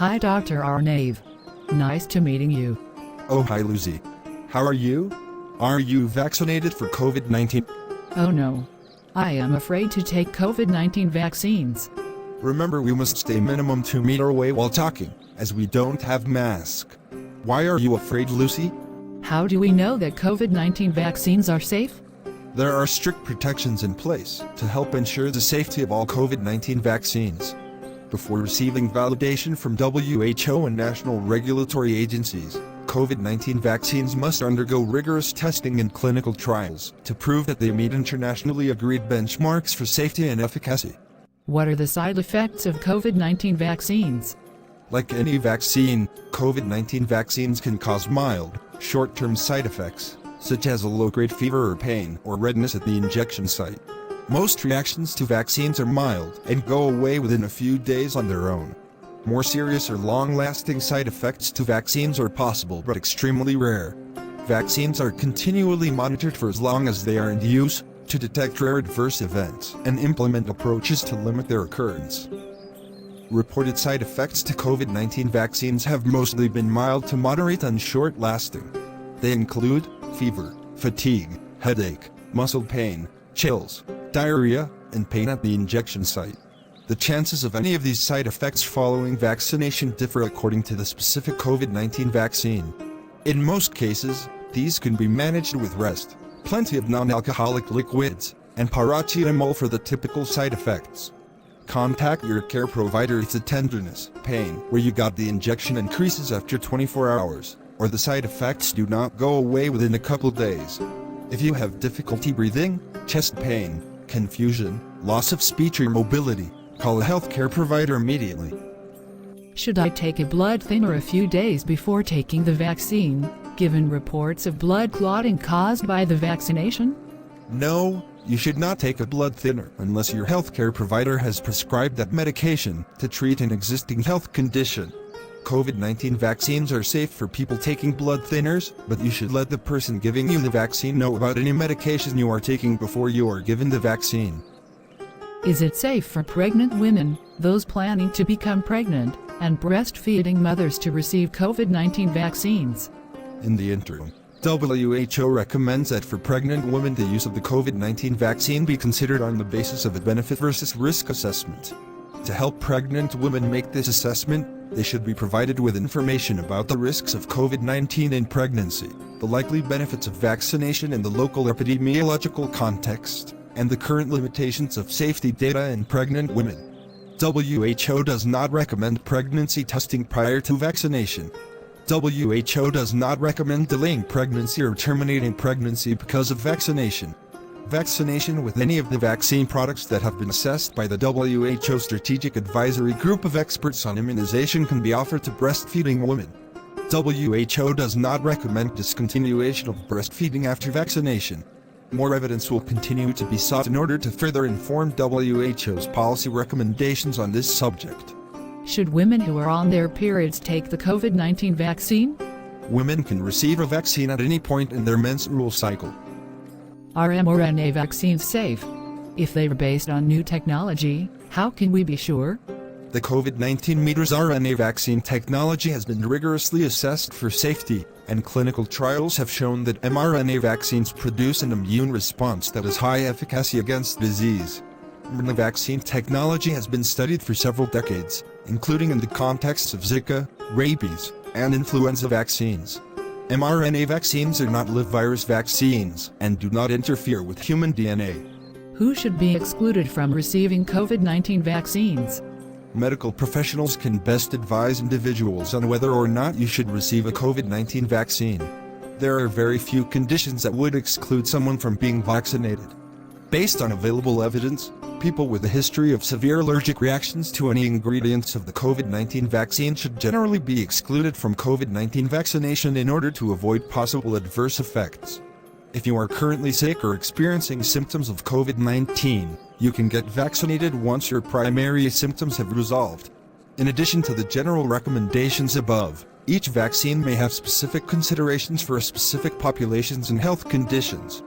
Hi Dr. Arnave. Nice to meeting you. Oh hi Lucy. How are you? Are you vaccinated for COVID-19? Oh no. I am afraid to take COVID-19 vaccines. Remember, we must stay minimum 2 meters away while talking, as we don't have masks. Why are you afraid, Lucy? How do we know that COVID-19 vaccines are safe? There are strict protections in place to help ensure the safety of all COVID-19 vaccines. Before receiving validation from WHO and national regulatory agencies, COVID-19 vaccines must undergo rigorous testing and clinical trials to prove that they meet internationally agreed benchmarks for safety and efficacy. What are the side effects of COVID-19 vaccines? Like any vaccine, COVID-19 vaccines can cause mild, short-term side effects, such as a low-grade fever or pain or redness at the injection site. Most reactions to vaccines are mild and go away within a few days on their own. More serious or long-lasting side effects to vaccines are possible but extremely rare. Vaccines are continually monitored for as long as they are in use to detect rare adverse events and implement approaches to limit their occurrence. Reported side effects to COVID-19 vaccines have mostly been mild to moderate and short-lasting. They include fever, fatigue, headache, muscle pain, chills, diarrhea, and pain at the injection site. The chances of any of these side effects following vaccination differ according to the specific COVID-19 vaccine. In most cases, these can be managed with rest, plenty of non-alcoholic liquids, and paracetamol for the typical side effects. Contact your care provider if the tenderness, pain where you got the injection increases after 24 hours, or the side effects do not go away within a couple days. If you have difficulty breathing, chest pain, confusion, loss of speech or mobility, call a healthcare provider immediately. Should I take a blood thinner a few days before taking the vaccine, given reports of blood clotting caused by the vaccination? No, you should not take a blood thinner unless your healthcare provider has prescribed that medication to treat an existing health condition. COVID-19 vaccines are safe for people taking blood thinners, but you should let the person giving you the vaccine know about any medication you are taking before you are given the vaccine. Is it safe for pregnant women, those planning to become pregnant, and breastfeeding mothers to receive COVID-19 vaccines? In the interim, WHO recommends that for pregnant women the use of the COVID-19 vaccine be considered on the basis of a benefit versus risk assessment. To help pregnant women make this assessment, they should be provided with information about the risks of COVID-19 in pregnancy, the likely benefits of vaccination in the local epidemiological context, and the current limitations of safety data in pregnant women. WHO does not recommend pregnancy testing prior to vaccination. WHO does not recommend delaying pregnancy or terminating pregnancy because of vaccination. Vaccination with any of the vaccine products that have been assessed by the WHO Strategic Advisory Group of Experts on Immunization can be offered to breastfeeding women. WHO does not recommend discontinuation of breastfeeding after vaccination. More evidence will continue to be sought in order to further inform WHO's policy recommendations on this subject. Should women who are on their periods take the COVID-19 vaccine? Women can receive a vaccine at any point in their menstrual cycle. Are mRNA vaccines safe? If they are based on new technology, how can we be sure? The COVID-19 RNA vaccine technology has been rigorously assessed for safety, and clinical trials have shown that mRNA vaccines produce an immune response that has high efficacy against disease. mRNA vaccine technology has been studied for several decades, including in the contexts of Zika, rabies, and influenza vaccines. mRNA vaccines are not live virus vaccines and do not interfere with human DNA. Who should be excluded from receiving COVID-19 vaccines? Medical professionals can best advise individuals on whether or not you should receive a COVID-19 vaccine. There are very few conditions that would exclude someone from being vaccinated. Based on available evidence, people with a history of severe allergic reactions to any ingredients of the COVID-19 vaccine should generally be excluded from COVID-19 vaccination in order to avoid possible adverse effects. If you are currently sick or experiencing symptoms of COVID-19, you can get vaccinated once your primary symptoms have resolved. In addition to the general recommendations above, each vaccine may have specific considerations for specific populations and health conditions.